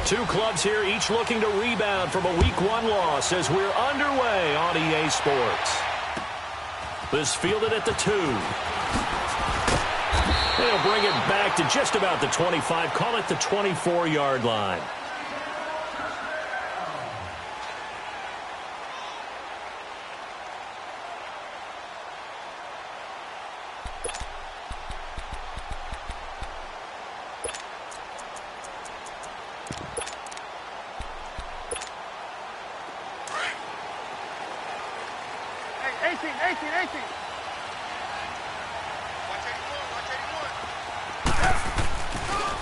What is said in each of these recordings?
Two clubs here, each looking to rebound from a Week 1 loss as we're underway on EA Sports. This fielded at the 2. They'll bring it back to just about the 25. Call it the 24-yard line.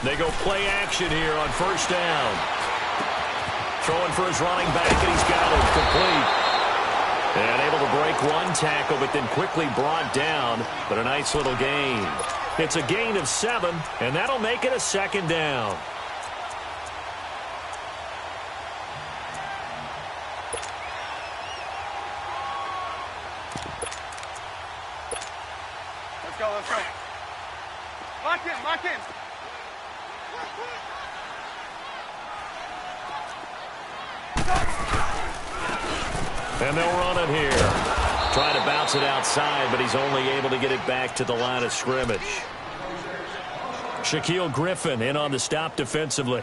They go play action here on first down. Throwing for his running back, and he's got it complete. And able to break one tackle, but then quickly brought down. But a nice little gain. It's a gain of 7, and that'll make it a second down. Let's go, let's go. Lock in, lock in. And they'll run it here. Trying to bounce it outside, but he's only able to get it back to the line of scrimmage. Shaquille Griffin in on the stop defensively.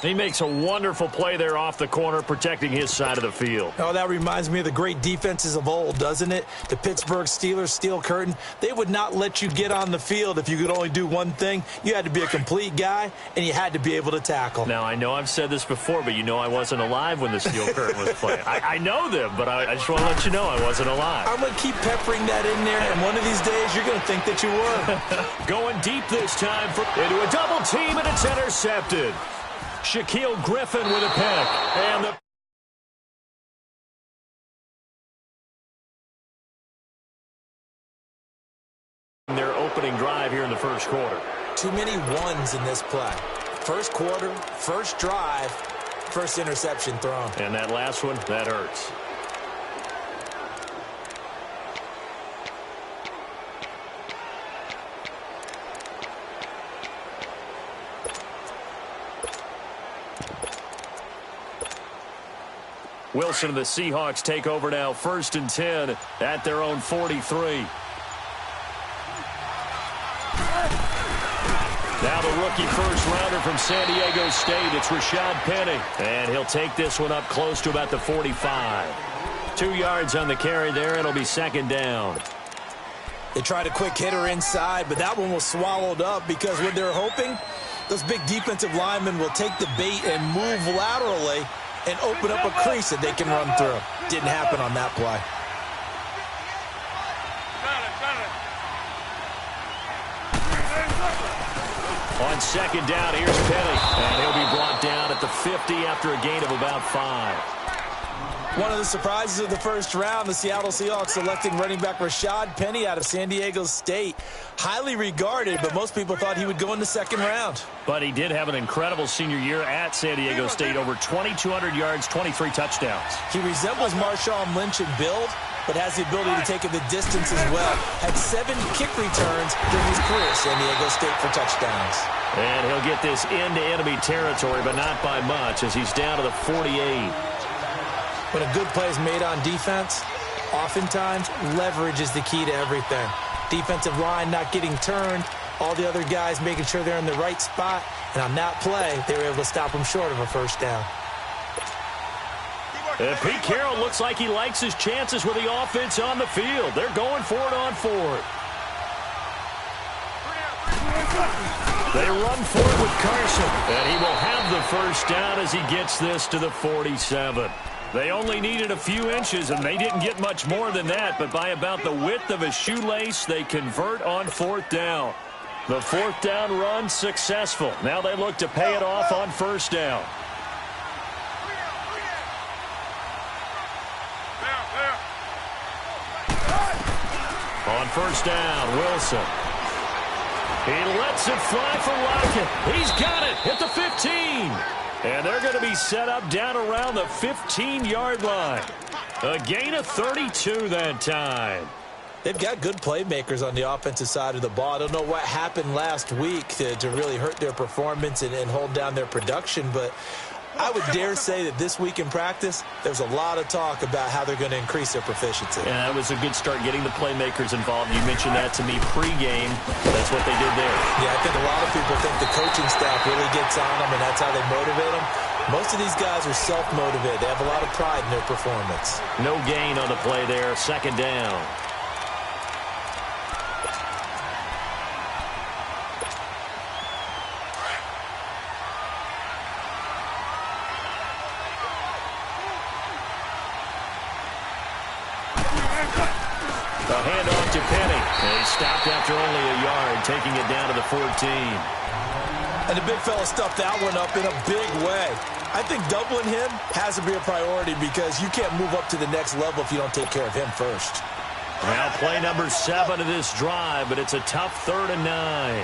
He makes a wonderful play there off the corner, protecting his side of the field. Oh, that reminds me of the great defenses of old, doesn't it? The Pittsburgh Steelers steel curtain. They would not let you get on the field if you could only do one thing. You had to be a complete guy, and you had to be able to tackle. Now, I know I've said this before, but you know I wasn't alive when the steel curtain was playing. I know them, but I just want to let you know I wasn't alive. I'm going to keep peppering that in there, and one of these days you're going to think that you were. Going deep this time into a double team, and it's intercepted. Shaquille Griffin with a pick. And their opening drive here in the first quarter. Too many ones in this play. First quarter, first drive, first interception thrown. And that last one, that hurts. Wilson and the Seahawks take over now, 1st and 10 at their own 43. Now the rookie first-rounder from San Diego State, it's Rashad Penny. And he'll take this one up close to about the 45. 2 yards on the carry there, it'll be second down. They tried a quick hitter inside, but that one was swallowed up because what they're hoping, those big defensive linemen will take the bait and move laterally and open up a crease that they can run through. Didn't happen on that play. On second down, here's Penny. And he'll be brought down at the 50 after a gain of about 5. One of the surprises of the first round, the Seattle Seahawks selecting running back Rashad Penny out of San Diego State. Highly regarded, but most people thought he would go in the second round. But he did have an incredible senior year at San Diego State. Over 2,200 yards, 23 touchdowns. He resembles Marshawn Lynch in build, but has the ability to take it the distance as well. Had 7 kick returns during his career at San Diego State for touchdowns. And he'll get this into enemy territory, but not by much as he's down to the 48. When a good play is made on defense, oftentimes leverage is the key to everything. Defensive line not getting turned, all the other guys making sure they're in the right spot, and on that play, they were able to stop him short of a first down. And Pete Carroll looks like he likes his chances with the offense on the field. They're going for it on 4th. They run for it with Carson, and he will have the first down as he gets this to the 47. They only needed a few inches, and they didn't get much more than that, but by about the width of a shoelace, they convert on 4th down. The 4th down run successful. Now they look to pay it off on first down. On first down, Wilson. He lets it fly for Lockett. He's got it at the 15. And they're going to be set up down around the 15-yard line. A gain of 32 that time. They've got good playmakers on the offensive side of the ball. I don't know what happened last week to really hurt their performance and hold down their production, but I would dare say that this week in practice, there's a lot of talk about how they're going to increase their proficiency. Yeah, that was a good start getting the playmakers involved. You mentioned that to me pregame. That's what they did there. Yeah, I think a lot of people think the coaching staff really gets on them, and that's how they motivate them. Most of these guys are self-motivated. They have a lot of pride in their performance. No gain on the play there. Second down. The handoff to Penny. And he stopped after only a yard, taking it down to the 14. And the big fella stuffed that one up in a big way. I think doubling him has to be a priority because you can't move up to the next level if you don't take care of him first. Now play number 7 of this drive, but it's a tough 3rd and 9.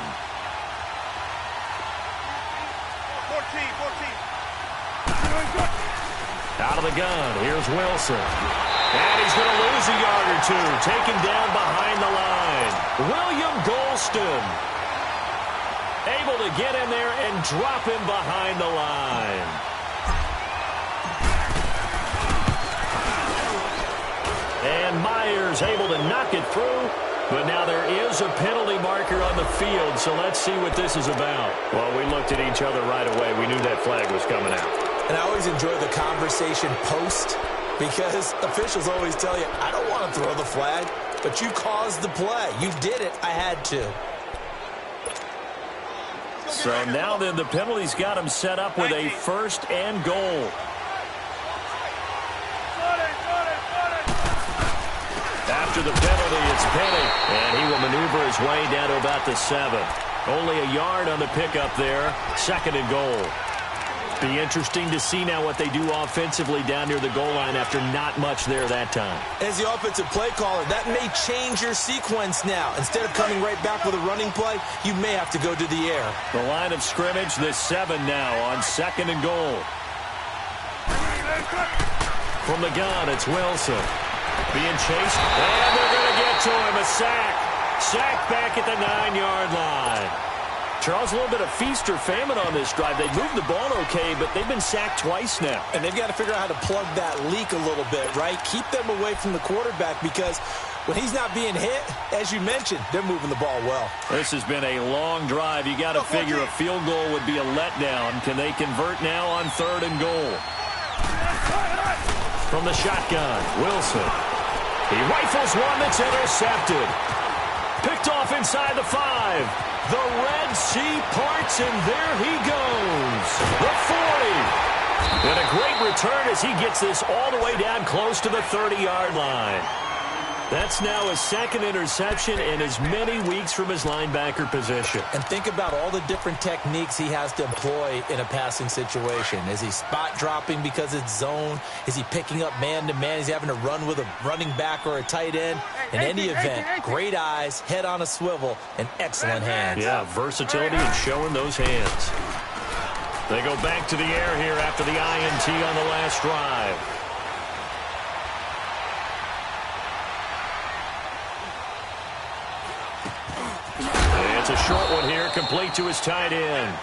14. Out of the gun, here's Wilson. And he's going to lose a yard or two, taken down behind the line. William Golston able to get in there and drop him behind the line. And Myers able to knock it through, but now there is a penalty marker on the field, so let's see what this is about. Well, we looked at each other right away. We knew that flag was coming out. And I always enjoy the conversation post because officials always tell you, I don't want to throw the flag, but you caused the play. You did it. I had to. So now then the penalty's got him set up with a 1st and goal. After the penalty, it's Penny, and he will maneuver his way down to about the 7. Only a yard on the pickup there. 2nd and goal. Be interesting to see now what they do offensively down near the goal line after not much there that time. As the offensive play caller, that may change your sequence now. Instead of coming right back with a running play, you may have to go to the air. The line of scrimmage, the 7 now on 2nd and goal. From the gun, it's Wilson. Being chased, and they're going to get to him. A sack. Sack back at the 9-yard line. Charles, a little bit of feast or famine on this drive. They moved the ball okay, but they've been sacked twice now. And they've got to figure out how to plug that leak a little bit, right? Keep them away from the quarterback because when he's not being hit, as you mentioned, they're moving the ball well. This has been a long drive. You got to figure a field goal would be a letdown. Can they convert now on 3rd and goal? From the shotgun, Wilson. He rifles one that's intercepted. Picked off inside the 5. The Red Sea parts, and there he goes. The 40. And a great return as he gets this all the way down close to the 30-yard line. That's now his 2nd interception in as many weeks from his linebacker position. And think about all the different techniques he has to employ in a passing situation. Is he spot dropping because it's zone? Is he picking up man-to-man? Is he having to run with a running back or a tight end? In any event, great eyes, head on a swivel, and excellent hands. Yeah, versatility and showing those hands. They go back to the air here after the INT on the last drive. It's a short one here, complete to his tight end.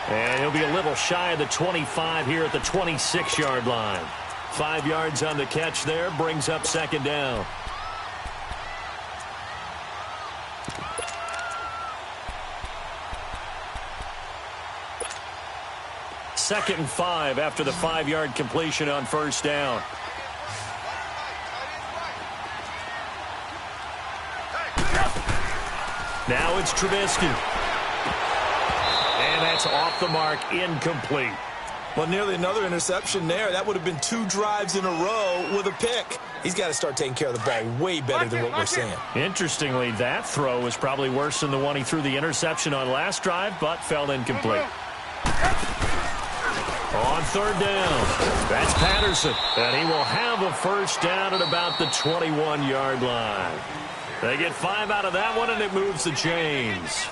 And he'll be a little shy of the 25 here at the 26-yard line. 5 yards on the catch there, brings up 2nd down. Second and 5 after the 5-yard completion on 1st down. Now it's Trubisky. And that's off the mark, incomplete. Well, nearly another interception there. That would have been 2 drives in a row with a pick. He's got to start taking care of the ball way better than what we're seeing. Interestingly, that throw was probably worse than the one he threw the interception on last drive, but fell incomplete. On 3rd down, that's Patterson. And he will have a 1st down at about the 21-yard line. They get 5 out of that one, and it moves the chains.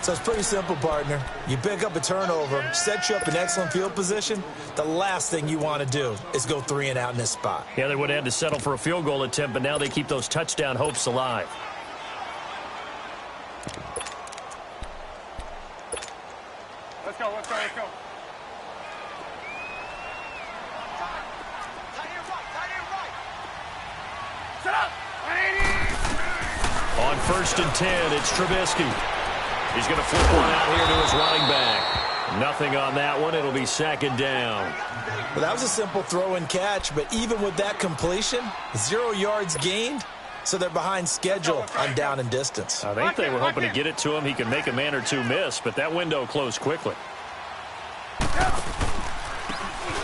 So it's pretty simple, partner. You pick up a turnover, set you up in excellent field position. The last thing you want to do is go 3 and out in this spot. Yeah, they would have had to settle for a field goal attempt, but now they keep those touchdown hopes alive. Let's go, let's go, let's go. Set up! 180! On 1st and 10, it's Trubisky. He's going to flip one out here to his running back. Nothing on that one. It'll be 2nd down. Well, that was a simple throw and catch, but even with that completion, 0 yards gained, so they're behind schedule on down and distance. I think they were hoping to get it to him. He could make a man or two miss, but that window closed quickly.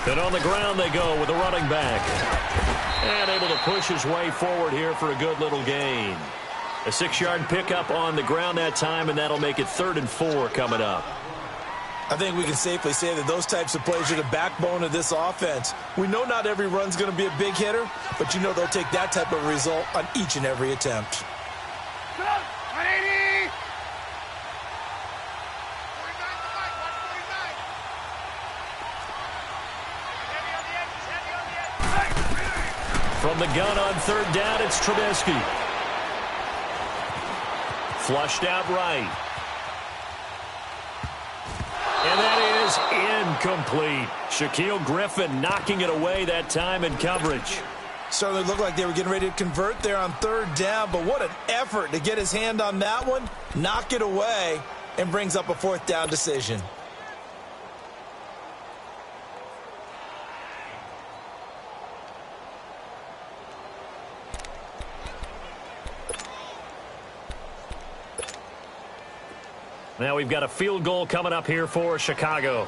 Then on the ground they go with the running back. And able to push his way forward here for a good little gain. A 6-yard pickup on the ground that time, and that'll make it 3rd and 4 coming up. I think we can safely say that those types of plays are the backbone of this offense. We know not every run's going to be a big hitter, but you know they'll take that type of result on each and every attempt. 180! From the gun on 3rd down, it's Trubisky. Flushed out right. And that is incomplete. Shaquille Griffin knocking it away that time in coverage. Certainly looked like they were getting ready to convert there on 3rd down, but what an effort to get his hand on that one, knock it away, and brings up a 4th down decision. Now we've got a field goal coming up here for Chicago.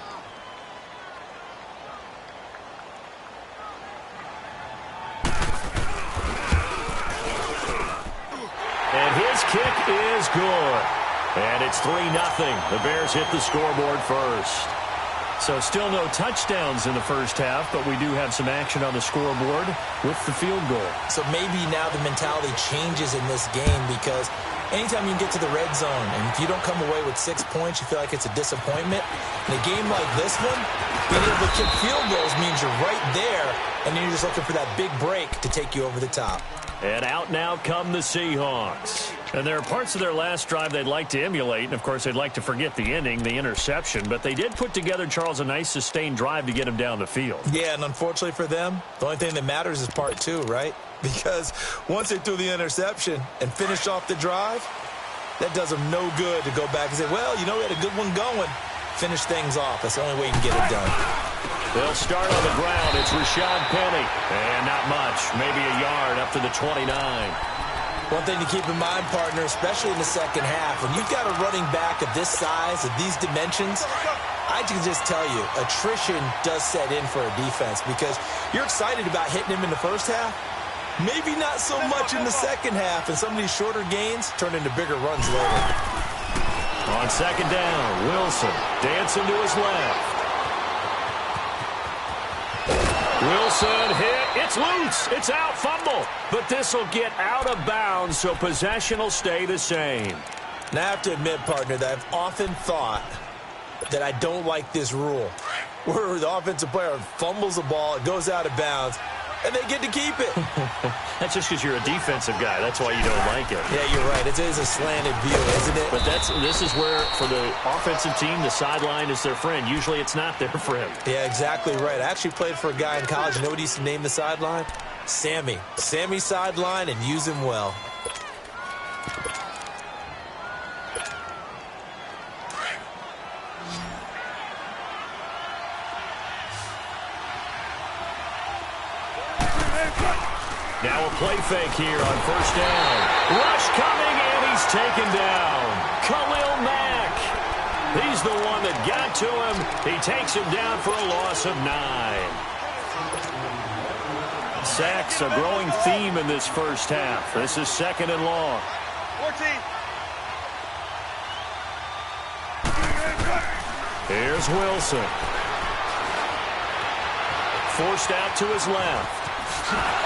And his kick is good. And it's 3-0. The Bears hit the scoreboard first. So still no touchdowns in the first half, but we do have some action on the scoreboard with the field goal. So maybe now the mentality changes in this game because anytime you can get to the red zone, and if you don't come away with 6 points, you feel like it's a disappointment. In a game like this one, being able to kick field goals means you're right there, and then you're just looking for that big break to take you over the top. And out now come the Seahawks. And there are parts of their last drive they'd like to emulate, and of course they'd like to forget the ending, the interception, but they did put together, Charles, a nice sustained drive to get him down the field. Yeah, and unfortunately for them, the only thing that matters is part 2, right? Because once they threw the interception and finished off the drive, that does them no good to go back and say, well, you know, we had a good one going. Finish things off. That's the only way you can get it done. They'll start on the ground. It's Rashad Penny. And not much. Maybe a yard up to the 29. One thing to keep in mind, partner, especially in the second half, when you've got a running back of this size, of these dimensions, I can just tell you, attrition does set in for a defense because you're excited about hitting him in the first half. Maybe not so much in the second half, and some of these shorter gains turn into bigger runs later. On 2nd down, Wilson dancing to his left. Wilson hit. It's loose. It's out. Fumble. But this will get out of bounds, so possession will stay the same. Now, I have to admit, partner, that I've often thought that I don't like this rule, where the offensive player fumbles the ball, it goes out of bounds, and they get to keep it. That's just because you're a defensive guy. That's why you don't like it. Yeah, you're right. It is a slanted view, isn't it? But this is where, for the offensive team, the sideline is their friend. Usually it's not their friend. Yeah, exactly right. I actually played for a guy in college. You know what he used to name the sideline? Sammy. Sammy sideline, and use him well. Now a play fake here on 1st down. Rush coming, and he's taken down. Khalil Mack. He's the one that got to him. He takes him down for a loss of 9. Sacks, a growing theme in this first half. This is 2nd and long. 14. Here's Wilson. Forced out to his left.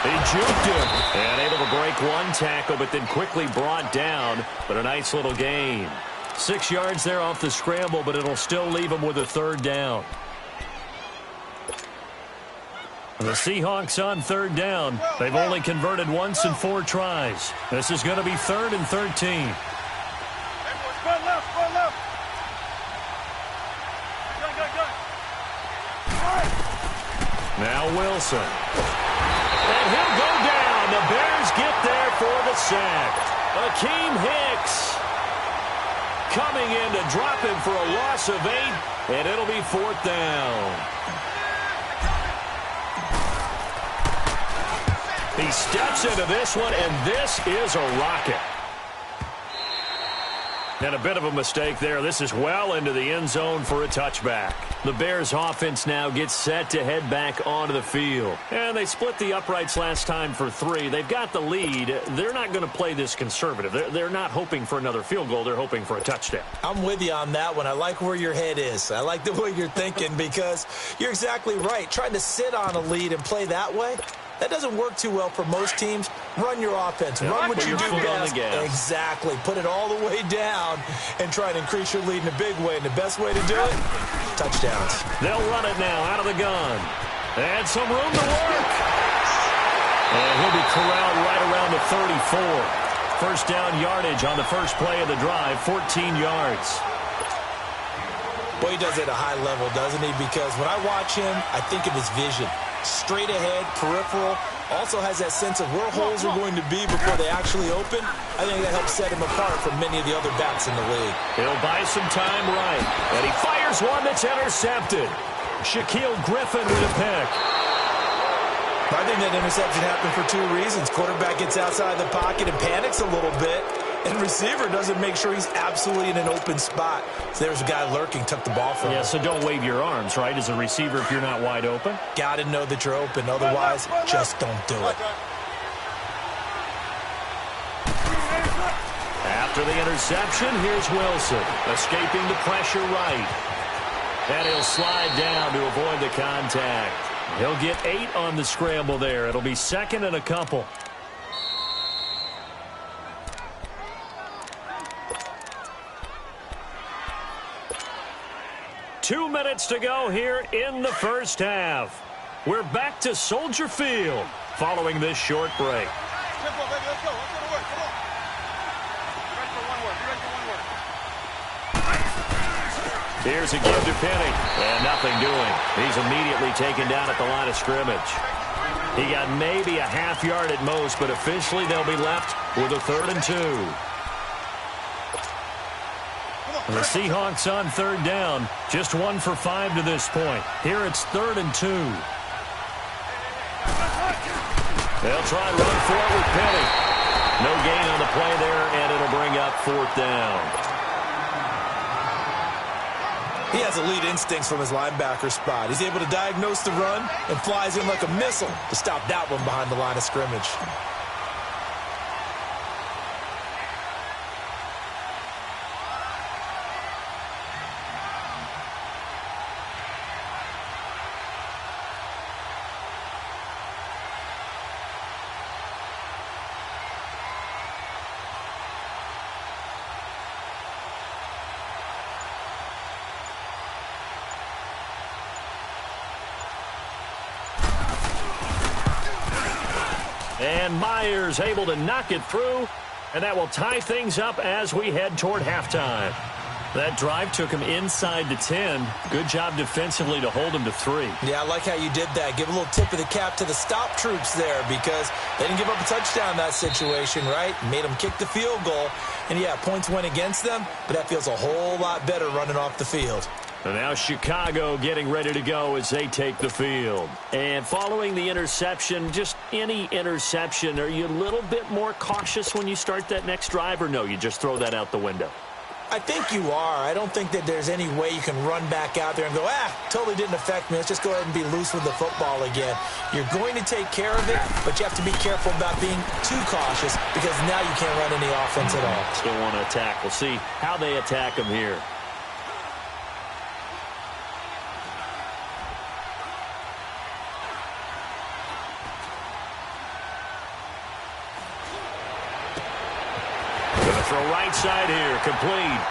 He juked him and able to break one tackle, but then quickly brought down. But a nice little gain. 6 yards there off the scramble, but it'll still leave them with a 3rd down. The Seahawks on 3rd down. They've only converted once in 4 tries. This is going to be 3rd and 13. Now Wilson. And he'll go down. The Bears get there for the sack. Akeem Hicks coming in to drop him for a loss of 8, and it'll be 4th down. He steps into this one, and this is a rocket. And a bit of a mistake there. This is well into the end zone for a touchback. The Bears offense now gets set to head back onto the field. And they split the uprights last time for 3. They've got the lead. They're not going to play this conservative. They're not hoping for another field goal. They're hoping for a touchdown. I'm with you on that one. I like where your head is. I like the way you're thinking because you're exactly right. Trying to sit on a lead and play that way, that doesn't work too well for most teams. Run your offense. Run what you do best. Exactly. Put it all the way down and try and increase your lead in a big way. And the best way to do it, touchdowns. They'll run it now out of the gun. And some room to work. And he'll be corralled right around the 34. 1st down yardage on the first play of the drive, 14 yards. Boy, he does it at a high level, doesn't he? Because when I watch him, I think of his vision. Straight ahead, peripheral, also has that sense of where holes are going to be before they actually open. I think that helps set him apart from many of the other backs in the league. He'll buy some time right, and he fires one that's intercepted. Shaquille Griffin with a pick. I think that interception happened for 2 reasons. Quarterback gets outside the pocket and panics a little bit, and receiver doesn't make sure he's absolutely in an open spot. So there's a guy lurking, took the ball from him. Yeah, so don't wave your arms, right, as a receiver if you're not wide open? Got to know that you're open. Otherwise, just don't do it. After the interception, here's Wilson, escaping the pressure right. And he'll slide down to avoid the contact. He'll get 8 on the scramble there. It'll be 2nd and a couple. Two minutes to go here in the first half. We're back to Soldier Field following this short break. Tempo, baby, let's go. Let's go to work. Come on. Be ready for one word. Be ready for one word. Here's a give to Penny, and nothing doing. He's immediately taken down at the line of scrimmage. He got maybe a half yard at most, but officially they'll be left with a 3rd and 2. The Seahawks on 3rd down, just 1 for 5 to this point. Here it's 3rd and 2. They'll try to run for it with Penny. No gain on the play there, and it'll bring up 4th down. He has elite instincts from his linebacker spot. He's able to diagnose the run and flies in like a missile to stop that one behind the line of scrimmage. And Myers able to knock it through, and that will tie things up as we head toward halftime. That drive took him inside the 10. Good job defensively to hold him to 3. Yeah, I like how you did that. Give a little tip of the cap to the stop troops there because they didn't give up a touchdown in that situation, right? Made them kick the field goal. And, yeah, points went against them, but that feels a whole lot better running off the field. And now Chicago getting ready to go as they take the field. And following the interception, just any interception, are you a little bit more cautious when you start that next drive, or no, you just throw that out the window? I think you are. I don't think that there's any way you can run back out there and go, totally didn't affect me. Let's just go ahead and be loose with the football again. You're going to take care of it, but you have to be careful about being too cautious because now you can't run any offense at all. Still want to attack. We'll see how they attack them here. Throw right side here, complete.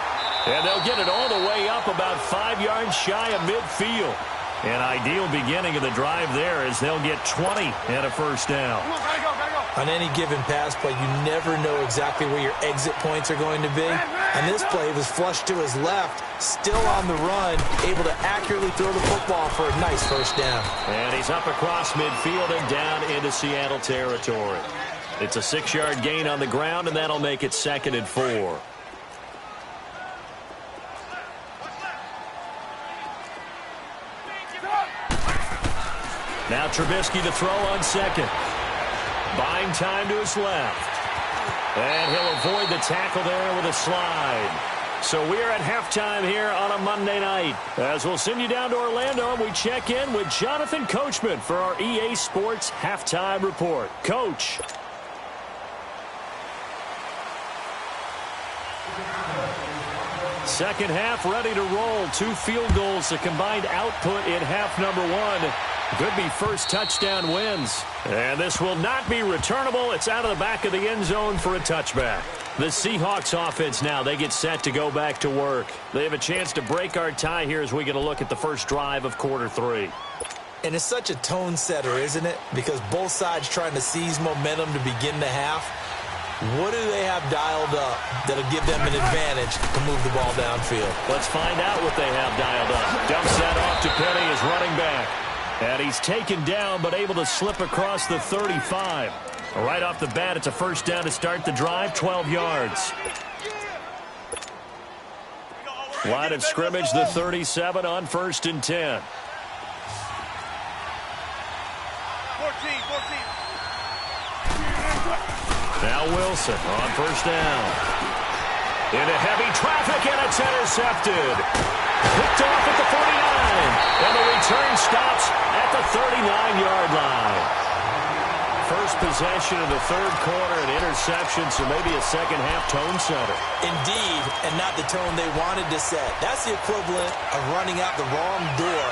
And they'll get it all the way up about 5 yards shy of midfield. An ideal beginning of the drive there as they'll get 20 and a first down. On any given pass play, you never know exactly where your exit points are going to be. On this play, he was flushed to his left, still on the run, able to accurately throw the football for a nice first down. And he's up across midfield and down into Seattle territory. It's a 6-yard gain on the ground, and that'll make it 2nd and 4. Now Trubisky to throw on 2nd. Buying time to his left. And he'll avoid the tackle there with a slide. So we're at halftime here on a Monday night. As we'll send you down to Orlando, and we check in with Jonathan Coachman for our EA Sports Halftime Report. Coach. Second half ready to roll. 2 field goals, the combined output in half number 1. Could be first touchdown wins. And this will not be returnable. It's out of the back of the end zone for a touchback. The Seahawks offense now, they get set to go back to work. They have a chance to break our tie here as we get a look at the first drive of quarter 3. And it's such a tone setter, isn't it? Because both sides trying to seize momentum to begin the half. What do they have dialed up that'll give them an advantage to move the ball downfield? Let's find out what they have dialed up. Dumps that off to Penny as running back. And he's taken down but able to slip across the 35. Right off the bat, it's a first down to start the drive, 12 yards. Line of scrimmage, the 37 on 1st and 10. 14. Now Wilson on first down. Into heavy traffic, and it's intercepted. Picked off at the 49. And the return stops at the 39-yard line. First possession of the third quarter, an interception, so maybe a second-half tone setter. Indeed, and not the tone they wanted to set. That's the equivalent of running out the wrong door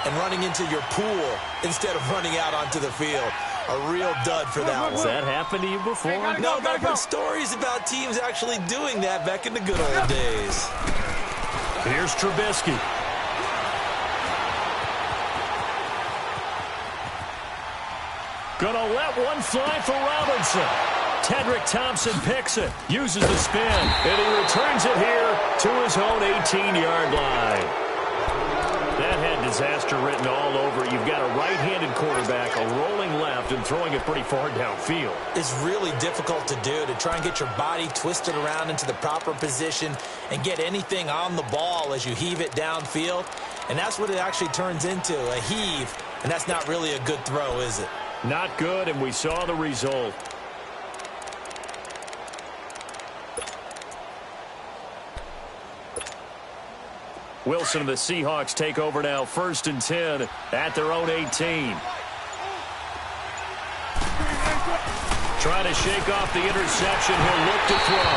and running into your pool instead of running out onto the field. A real dud for that one. Has that happened to you before? No, but I've heard stories about teams actually doing that back in the good old days. Here's Trubisky. Gonna let one fly for Robinson. Tedrick Thompson picks it, uses the spin, and he returns it here to his own 18-yard line. That had disaster written all over it. You've got a right-handed quarterback, a rolling left, and throwing it pretty far downfield. It's really difficult to do, to try and get your body twisted around into the proper position and get anything on the ball as you heave it downfield. And that's what it actually turns into, a heave. And that's not really a good throw, is it? Not good, and we saw the result. Wilson and the Seahawks take over now, 1st and 10 at their own 18. Trying to shake off the interception. He'll look to throw.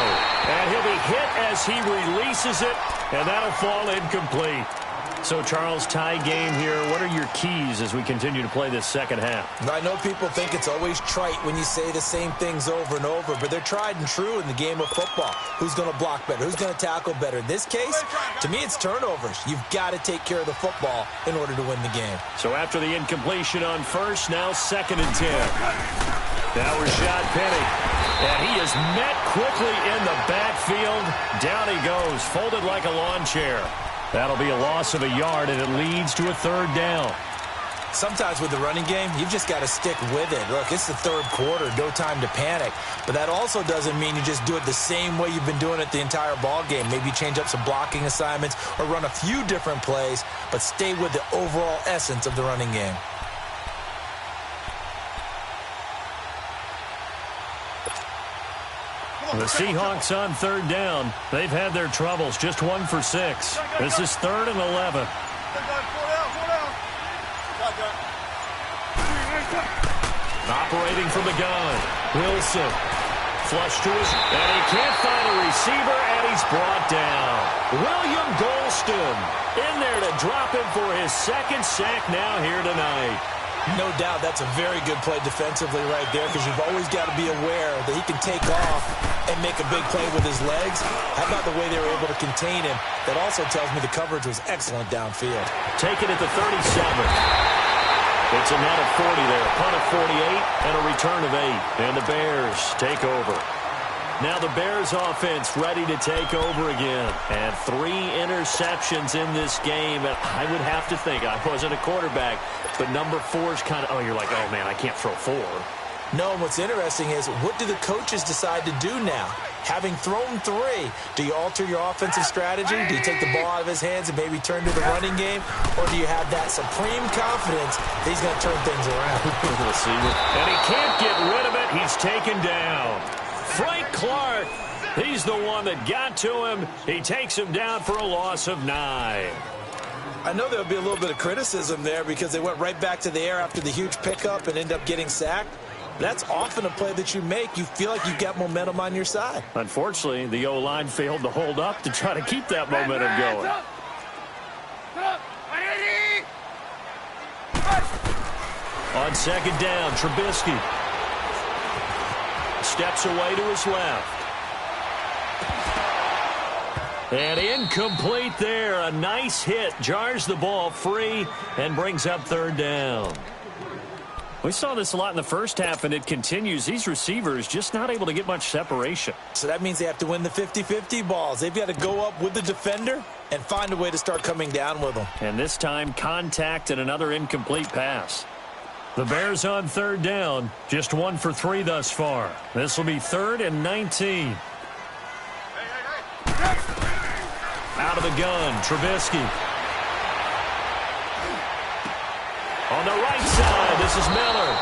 And he'll be hit as he releases it, and that'll fall incomplete. So, Charles, tie game here. What are your keys as we continue to play this second half? I know people think it's always trite when you say the same things over and over, but they're tried and true in the game of football. Who's going to block better? Who's going to tackle better? In this case, to me, it's turnovers. You've got to take care of the football in order to win the game. So after the incompletion on first, now 2nd and 10. Now Rashad Penny. And he is met quickly in the backfield. Down he goes, folded like a lawn chair. That'll be a loss of a yard, and it leads to a 3rd down. Sometimes with the running game, you've just got to stick with it. Look, it's the 3rd quarter, no time to panic. But that also doesn't mean you just do it the same way you've been doing it the entire ball game. Maybe change up some blocking assignments or run a few different plays, but stay with the overall essence of the running game. The Seahawks on 3rd down. They've had their troubles, just 1 for 6. This is 3rd and 11. Operating from the gun. Wilson. Flush to his, and he can't find a receiver, and he's brought down. William Golston in there to drop him for his 2nd sack now here tonight. No doubt that's a very good play defensively right there, because you've always got to be aware that he can take off and make a big play with his legs. How about the way they were able to contain him? That also tells me the coverage was excellent downfield. Taken at the 37. It's a net of 40 there. Punt of 48 and a return of 8. And the Bears take over. Now the Bears offense ready to take over again. And 3 interceptions in this game. And I would have to think, I wasn't a quarterback, but number 4 is kind of, you're like, oh, man, I can't throw 4. No, and what's interesting is, what do the coaches decide to do now? Having thrown 3, do you alter your offensive strategy? Do you take the ball out of his hands and maybe turn to the running game? Or do you have that supreme confidence that he's going to turn things around? We'll see. And he can't get rid of it. He's taken down. Frank Clark, he's the one that got to him. He takes him down for a loss of 9. I know there'll be a little bit of criticism there because they went right back to the air after the huge pickup and end up getting sacked. That's often a play that you make. You feel like you've got momentum on your side. Unfortunately, the O-line failed to hold up to try to keep that momentum going. On second down, Trubisky steps away to his left. And incomplete there. A nice hit. Jars the ball free and brings up third down. We saw this a lot in the first half, and it continues. These receivers just not able to get much separation. So that means they have to win the 50-50 balls. They've got to go up with the defender and find a way to start coming down with them. And this time, contact and another incomplete pass. The Bears on third down, just 1 for 3 thus far. This will be 3rd and 19. Out of the gun, Trubisky. On the right side, this is Miller.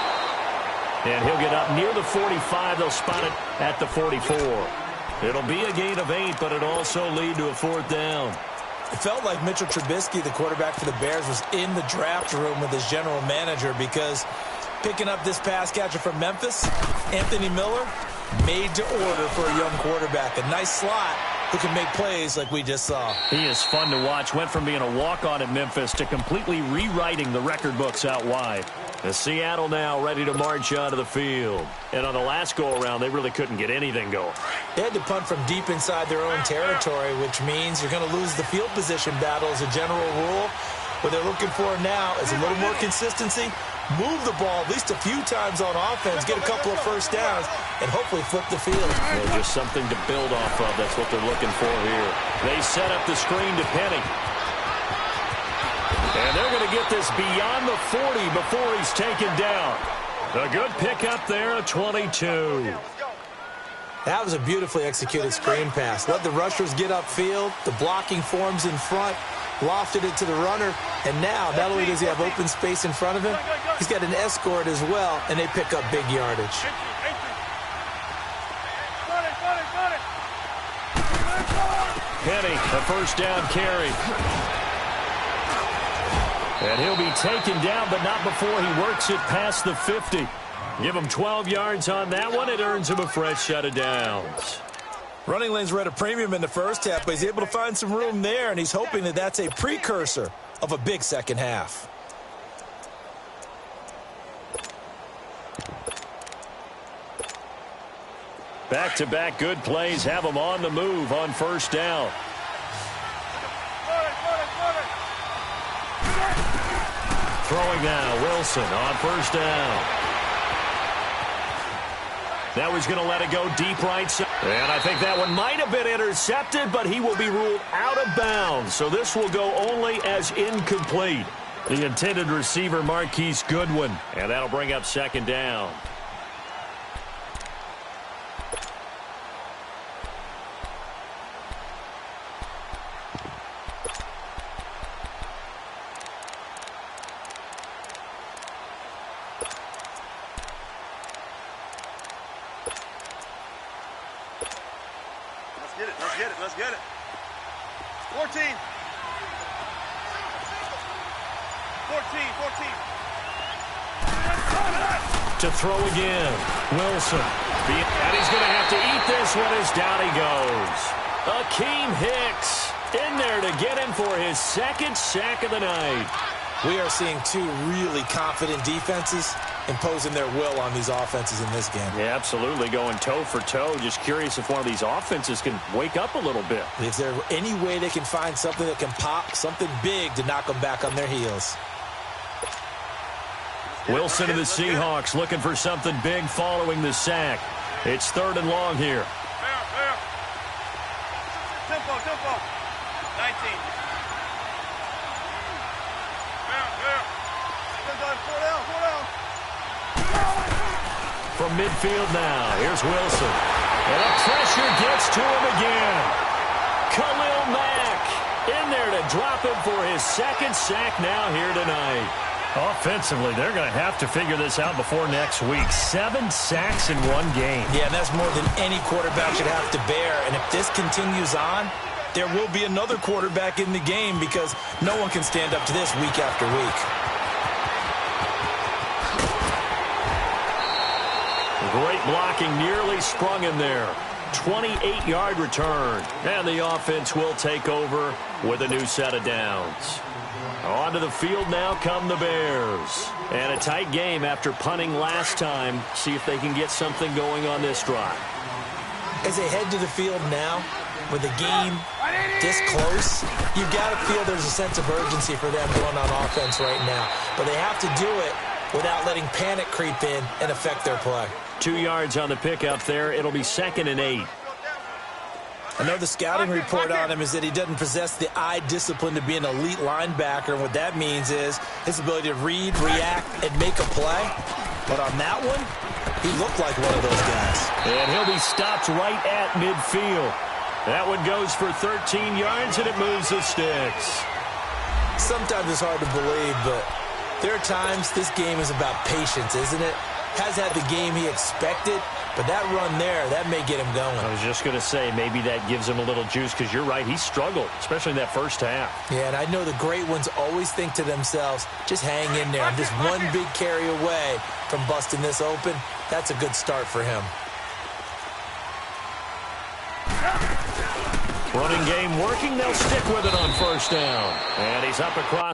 And he'll get up near the 45. They'll spot it at the 44. It'll be a gain of 8, but it'll also lead to a 4th down. It felt like Mitchell Trubisky, the quarterback for the Bears, was in the draft room with his general manager, because picking up this pass catcher from Memphis, Anthony Miller, made to order for a young quarterback. A nice slot who can make plays like we just saw. He is fun to watch. Went from being a walk-on at Memphis to completely rewriting the record books out wide. The Seattle now ready to march onto the field. And on the last go-around, they really couldn't get anything going. They had to punt from deep inside their own territory, which means you're going to lose the field position battle as a general rule. What they're looking for now is a little more consistency, move the ball at least a few times on offense, get a couple of first downs, and hopefully flip the field. Yeah, just something to build off of. That's what they're looking for here. They set up the screen to Penny. And they're going to get this beyond the 40 before he's taken down. A good pickup there, a 22. That was a beautifully executed screen pass. Let the rushers get upfield. The blocking forms in front. Lofted it to the runner. And now, not only does he have open space in front of him, he's got an escort as well, and they pick up big yardage. Penny, a first down carry. And he'll be taken down, but not before he works it past the 50. Give him 12 yards on that one. It earns him a fresh set of downs. Running lanes were at a premium in the first half, but he's able to find some room there, and he's hoping that that's a precursor of a big second half. Back-to-back good plays have him on the move on first down. Throwing now, Wilson on first down. Now he's going to let it go deep right side. And I think that one might have been intercepted, but he will be ruled out of bounds. So this will go only as incomplete. The intended receiver, Marquise Goodwin. And that'll bring up second down. Let's get it. 14. 14. To throw again. Wilson. And he's going to have to eat this one as down he goes. Akeem Hicks in there to get him for his second sack of the night. We are seeing two really confident defenses imposing their will on these offenses in this game. Yeah, absolutely, going toe for toe. Just curious if one of these offenses can wake up a little bit. Is there any way they can find something that can pop, something big to knock them back on their heels? Wilson of the Seahawks looking for something big following the sack. It's 3rd and long here. Fair. Tempo. 19. Fair. 4 down. From midfield now, here's Wilson. And the pressure gets to him again. Khalil Mack in there to drop him for his 2nd sack now here tonight. Offensively, they're going to have to figure this out before next week. 7 sacks in one game. Yeah, and that's more than any quarterback should have to bear. And if this continues on, there will be another quarterback in the game because no one can stand up to this week after week. Great blocking, nearly sprung him there. 28-yard return. And the offense will take over with a new set of downs. Onto the field now come the Bears. And a tight game after punting last time. See if they can get something going on this drive. As they head to the field now, with the game this close, you've got to feel there's a sense of urgency for them going on offense right now. But they have to do it without letting panic creep in and affect their play. 2 yards on the pickup there. It'll be 2nd and 8. I know the scouting report on him is that he doesn't possess the eye discipline to be an elite linebacker. And what that means is his ability to read, react, and make a play. But on that one, he looked like one of those guys. And he'll be stopped right at midfield. That one goes for 13 yards, and it moves the sticks. Sometimes it's hard to believe, but there are times this game is about patience, isn't it? Has had the game he expected, but that run there, that may get him going. I was just going to say, maybe that gives him a little juice, because you're right, he struggled, especially in that first half. Yeah, and I know the great ones always think to themselves, just hang in there. I'm just one big carry away from busting this open. That's a good start for him. Running game working, they'll stick with it on 1st down. And he's up across.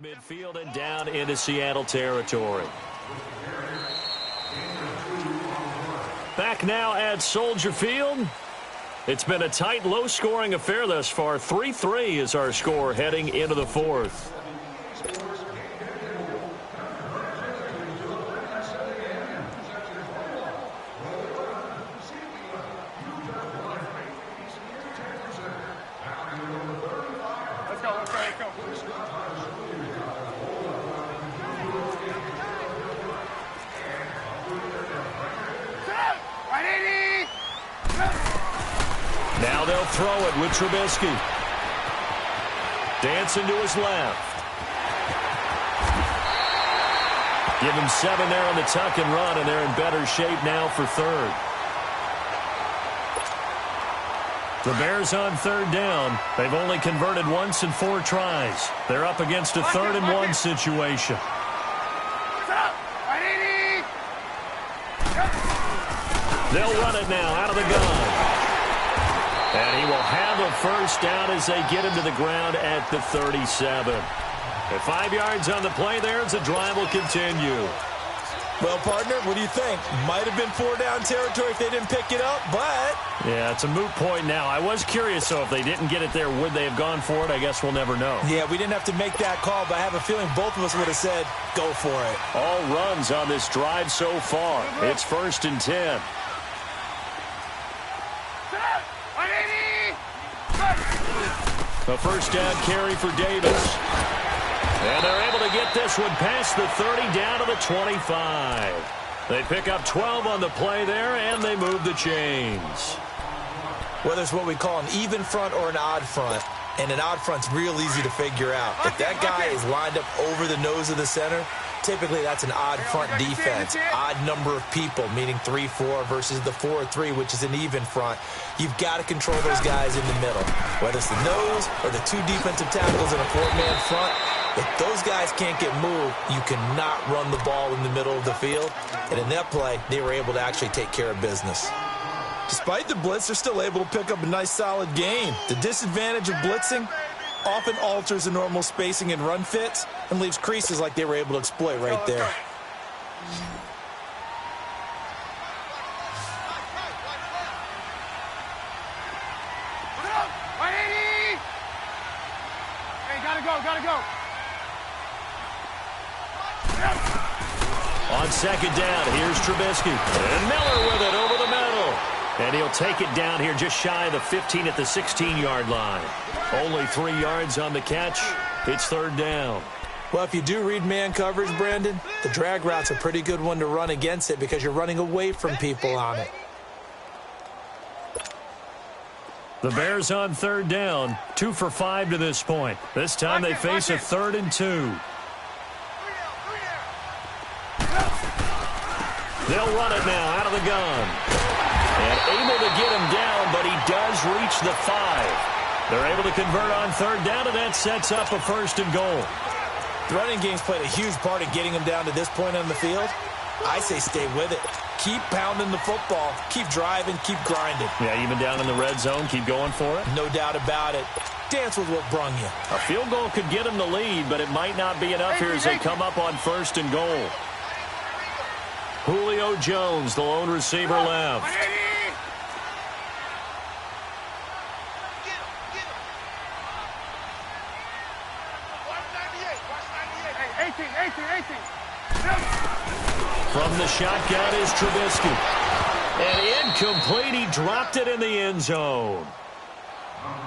Midfield and down into Seattle territory. Back now at Soldier Field. It's been a tight, low-scoring affair thus far. 3-3 is our score heading into the fourth. Now they'll throw it with Trubisky. Dancing to his left. Give him 7 there on the tuck and run, and they're in better shape now for third. The Bears on third down. They've only converted once in 4 tries. They're up against a 3rd and 1 situation. They'll run it now out of the gun. And he will have a first down as they get him to the ground at the 37. At 5 yards on the play there as the drive will continue. Well, partner, what do you think? Might have been 4-down territory if they didn't pick it up, but... Yeah, it's a moot point now. I was curious, so if they didn't get it there, would they have gone for it? I guess we'll never know. Yeah, we didn't have to make that call, but I have a feeling both of us would have said, go for it. All runs on this drive so far. It's 1st and 10. A first down carry for Davis. And they're able to get this one past the 30 down to the 25. They pick up 12 on the play there, and they move the chains. Whether it's what we call an even front or an odd front, and an odd front's real easy to figure out. If that guy is lined up over the nose of the center, typically that's an odd front defense. Odd number of people, meaning 3-4 versus the 4-3, which is an even front. You've got to control those guys in the middle. Whether it's the nose or the 2 defensive tackles in a 4-man front, if those guys can't get moved, you cannot run the ball in the middle of the field. And in that play, they were able to actually take care of business. Despite the blitz, they're still able to pick up a nice, solid gain. The disadvantage of blitzing often alters the normal spacing and run fits and leaves creases like they were able to exploit right there. Gotta go. On second down, here's Trubisky. And Miller with it over the middle. And he'll take it down here just shy of the 15 at the 16-yard line. Only 3 yards on the catch. It's 3rd down. Well, if you do read man coverage, Brandon, the drag route's a pretty good one to run against it because you're running away from people on it. The Bears on 3rd down, 2 for 5 to this point. This time they face a 3rd and 2. They'll run it now out of the gun. And able to get him down, but he does reach the 5. They're able to convert on 3rd down, and that sets up a 1st and goal. The running game's played a huge part in getting him down to this point on the field. I say stay with it. Keep pounding the football. Keep driving. Keep grinding. Yeah, even down in the red zone, keep going for it. No doubt about it. Dance with what brung you. A field goal could get him the lead, but it might not be enough here as they come up on 1st and goal. Julio Jones, the lone receiver left. From the shotgun is Trubisky. And incomplete. He dropped it in the end zone.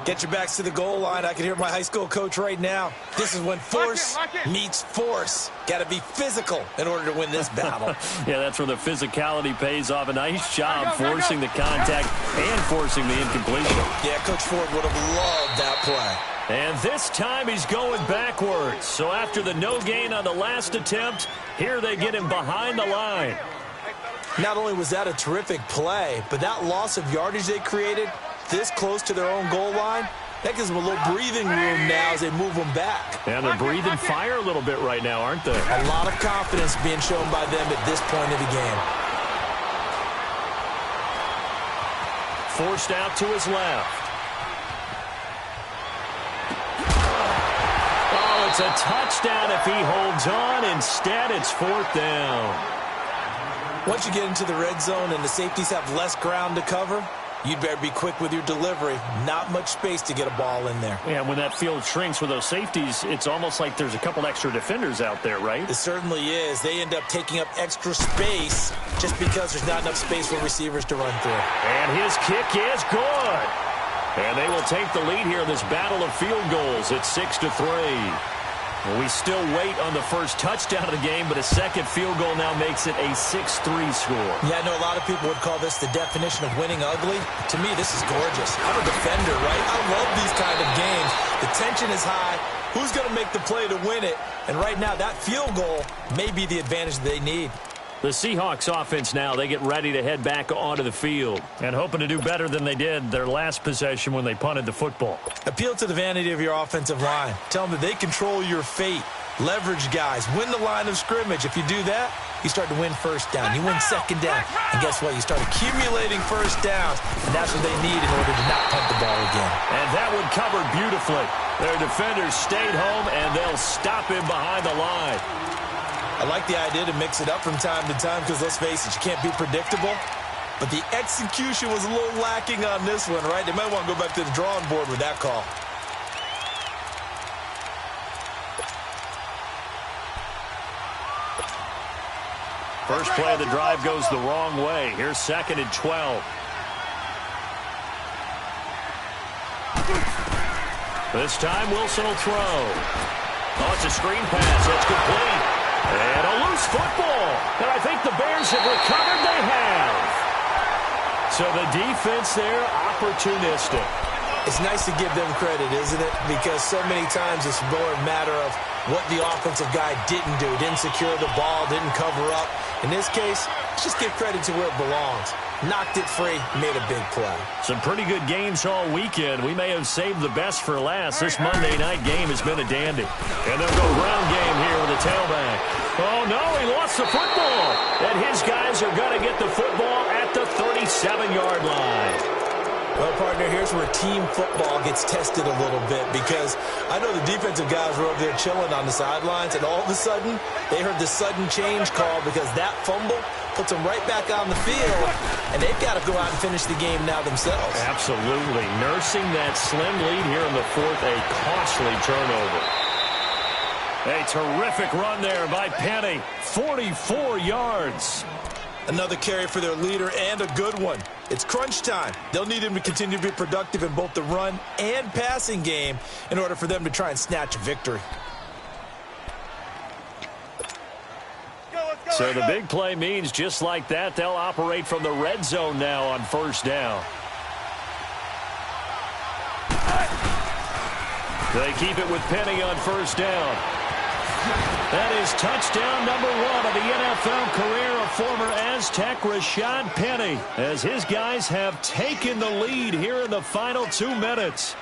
Get your backs to the goal line. I can hear my high school coach right now. This is when force meets force. Got to be physical in order to win this battle. Yeah, that's where the physicality pays off. A nice job forcing the contact and forcing the incompletion. Yeah, Coach Ford would have loved that play. And this time he's going backwards. So after the no gain on the last attempt, here they get him behind the line. Not only was that a terrific play, but that loss of yardage they created this close to their own goal line, that gives them a little breathing room now as they move them back. And they're breathing fire a little bit right now, aren't they? A lot of confidence being shown by them at this point of the game. Forced out to his left. It's a touchdown if he holds on. Instead, it's 4th down. Once you get into the red zone and the safeties have less ground to cover, you'd better be quick with your delivery. Not much space to get a ball in there. Yeah, when that field shrinks with those safeties, it's almost like there's a couple extra defenders out there, right? It certainly is. They end up taking up extra space just because there's not enough space for receivers to run through. And his kick is good. And they will take the lead here in this battle of field goals at 6-3. Well, we still wait on the first touchdown of the game, but a second field goal now makes it a 6-3 score. Yeah, I know a lot of people would call this the definition of winning ugly. To me, this is gorgeous. I'm a defender, right? I love these kind of games. The tension is high. Who's going to make the play to win it? And right now, that field goal may be the advantage they need. The Seahawks offense now, they get ready to head back onto the field and hoping to do better than they did their last possession when they punted the football. Appeal to the vanity of your offensive line. Tell them that they control your fate. Leverage guys. Win the line of scrimmage. If you do that, you start to win first down. You win second down. And guess what? You start accumulating first downs. And that's what they need in order to not punt the ball again. And that one covered beautifully. Their defenders stayed home, and they'll stop him behind the line. I like the idea to mix it up from time to time because, let's face it, you can't be predictable. But the execution was a little lacking on this one, right? They might want to go back to the drawing board with that call. First play of the drive goes the wrong way. Here's 2nd and 12. This time Wilson will throw. Oh, it's a screen pass. It's complete. And a loose football. And I think the Bears have recovered. They have. So the defense there, opportunistic. It's nice to give them credit, isn't it? Because so many times it's more a matter of what the offensive guy didn't do. Didn't secure the ball, didn't cover up. In this case, let's just give credit to where it belongs. Knocked it free, made a big play. Some pretty good games all weekend. We may have saved the best for last. This Monday night game has been a dandy. And they'll go ground game here with a tailback. Oh, no, he lost the football. And his guys are going to get the football at the 37-yard line. Well, partner, here's where team football gets tested a little bit because I know the defensive guys were over there chilling on the sidelines, and all of a sudden, they heard the sudden change call because that fumble puts them right back on the field, and they've got to go out and finish the game now themselves. Absolutely. Nursing that slim lead here in the 4th, a costly turnover. A terrific run there by Penny. 44 yards. Another carry for their leader and a good one. It's crunch time. They'll need him to continue to be productive in both the run and passing game in order for them to try and snatch a victory. So the big play means just like that, they'll operate from the red zone now on first down. They keep it with Penny on first down. That is touchdown number 1 of the NFL career of former Aztec Rashad Penny, as his guys have taken the lead here in the final 2 minutes.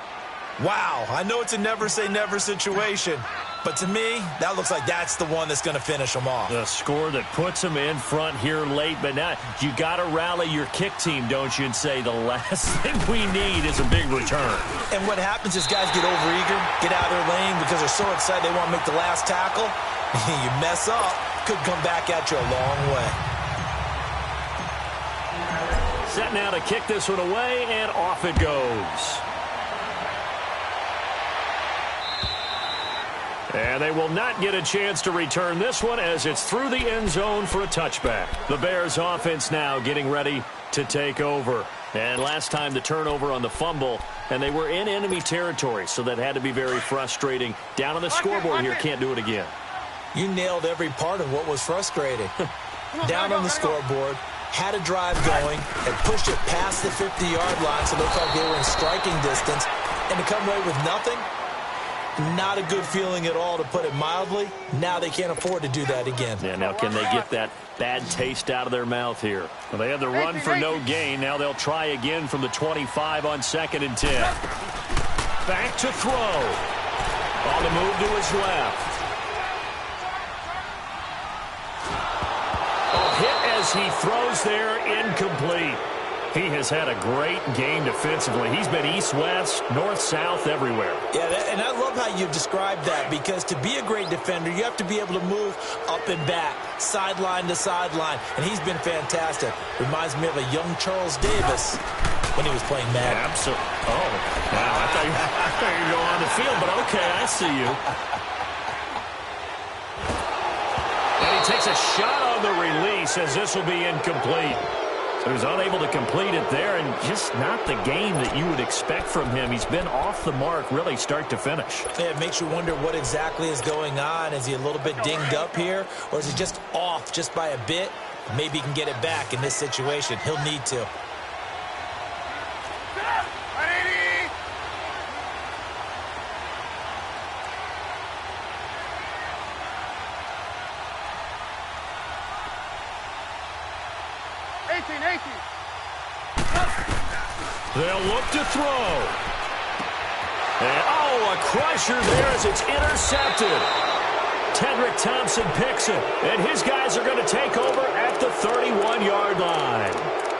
Wow, I know it's a never-say-never situation, but to me, that looks like that's the one that's going to finish them off. The score that puts them in front here late, but now you got to rally your kick team, don't you, and say the last thing we need is a big return. And what happens is guys get overeager, get out of their lane because they're so excited they want to make the last tackle. You mess up, could come back at you a long way. Set now to kick this one away, and off it goes. And they will not get a chance to return this one as it's through the end zone for a touchback. The Bears offense now getting ready to take over. And last time the turnover on the fumble, and they were in enemy territory, so that had to be very frustrating. Down on the scoreboard here, can't do it again. You nailed every part of what was frustrating. Down on the scoreboard, had a drive going, and pushed it past the 50-yard line so they felt they were in striking distance, and to come away with nothing, not a good feeling at all, to put it mildly. Now they can't afford to do that again. Yeah, now can they get that bad taste out of their mouth here? Well, they had the run for no gain. Now they'll try again from the 25 on 2nd and 10. Back to throw. On the move to his left. A hit as he throws there, incomplete. He has had a great game defensively. He's been east-west, north-south, everywhere. Yeah, and I love how you described that, because to be a great defender, you have to be able to move up and back, sideline to sideline, and he's been fantastic. Reminds me of a young Charles Davis when he was playing Madden. Absolutely. Oh, wow, I thought you were going on the field, but okay, I see you. And he takes a shot on the release as this will be incomplete. So he's unable to complete it there, and just not the game that you would expect from him. He's been off the mark really start to finish. Yeah, it makes you wonder what exactly is going on. Is he a little bit dinged up here, or is he just off just by a bit? Maybe he can get it back in this situation. He'll need to. They'll look to throw. And, a crusher there as it's intercepted. Tedrick Thompson picks it, and his guys are going to take over at the 31-yard line.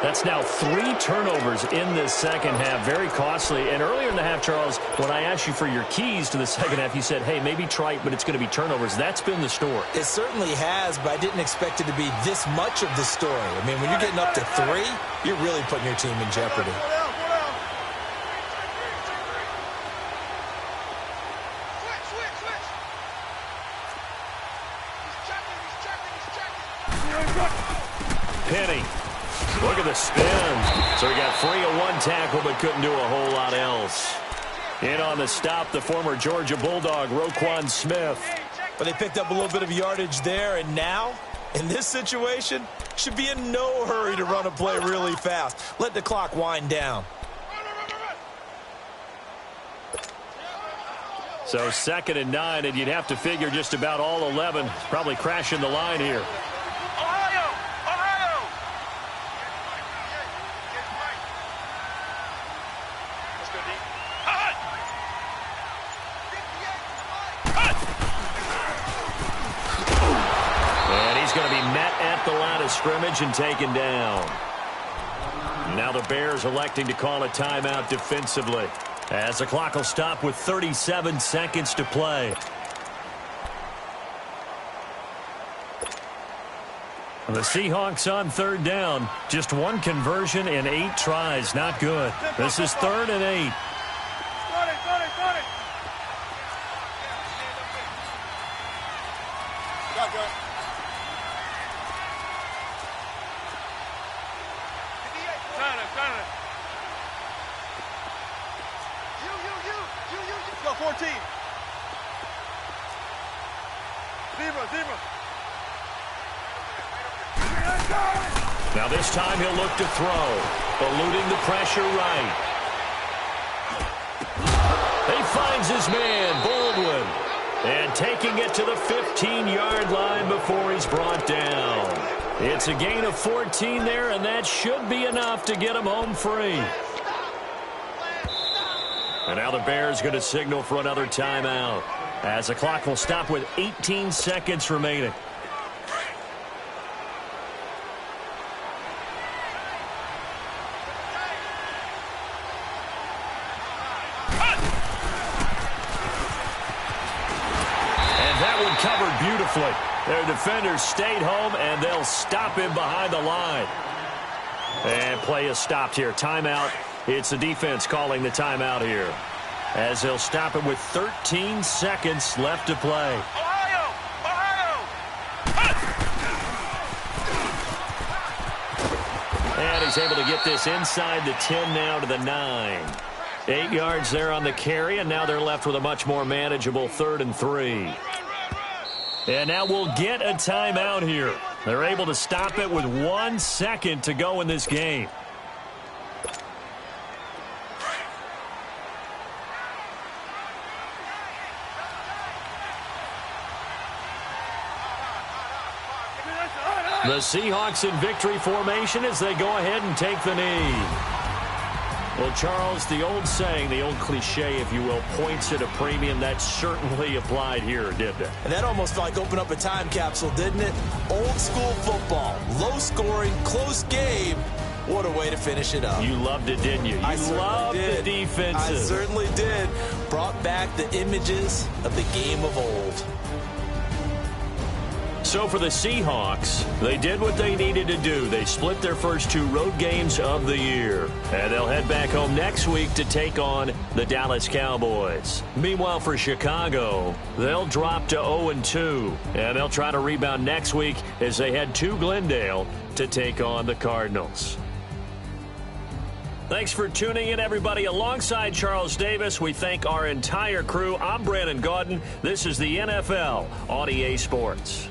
That's now 3 turnovers in this second half. Very costly. And earlier in the half, Charles, when I asked you for your keys to the second half, you said, hey, maybe trite, but it's going to be turnovers. That's been the story. It certainly has, but I didn't expect it to be this much of the story. I mean, when you're getting up to 3, you're really putting your team in jeopardy. Penny. Look at the spin. So he got free of one tackle but couldn't do a whole lot else. In on the stop, the former Georgia Bulldog, Roquan Smith. But they picked up a little bit of yardage there, and now, in this situation, should be in no hurry to run a play really fast. Let the clock wind down. So 2nd and 9, and you'd have to figure just about all 11 probably crashing the line here. The line of scrimmage and taken down. Now the Bears electing to call a timeout defensively, as the clock will stop with 37 seconds to play. The Seahawks on 3rd down. Just 1 conversion in 8 tries. Not good. This is 3rd and 8. Now this time he'll look to throw, eluding the pressure right. He finds his man, Baldwin, and taking it to the 15-yard line before he's brought down. It's a gain of 14 there, and that should be enough to get him home free. And now the Bears going to signal for another timeout, as the clock will stop with 18 seconds remaining. Covered beautifully. Their defenders stayed home, and they'll stop him behind the line. And play is stopped here. Timeout. It's the defense calling the timeout here, as they'll stop him with 13 seconds left to play. And he's able to get this inside the 10 now to the 9. 8 yards there on the carry, and now they're left with a much more manageable 3rd and 3. And now we'll get a timeout here. They're able to stop it with 1 second to go in this game. The Seahawks in victory formation as they go ahead and take the knee. Well, Charles, the old saying, the old cliche, if you will, points at a premium, that certainly applied here, didn't it? And that almost like opened up a time capsule, didn't it? Old school football, low scoring, close game, What a way to finish it up. You loved it, didn't you? You loved the defenses. I certainly did. Brought back the images of the game of old. So for the Seahawks, they did what they needed to do. They split their first 2 road games of the year. And they'll head back home next week to take on the Dallas Cowboys. Meanwhile, for Chicago, they'll drop to 0-2. And they'll try to rebound next week as they head to Glendale to take on the Cardinals. Thanks for tuning in, everybody. Alongside Charles Davis, we thank our entire crew. I'm Brandon Gaudin. This is the NFL on EA Sports.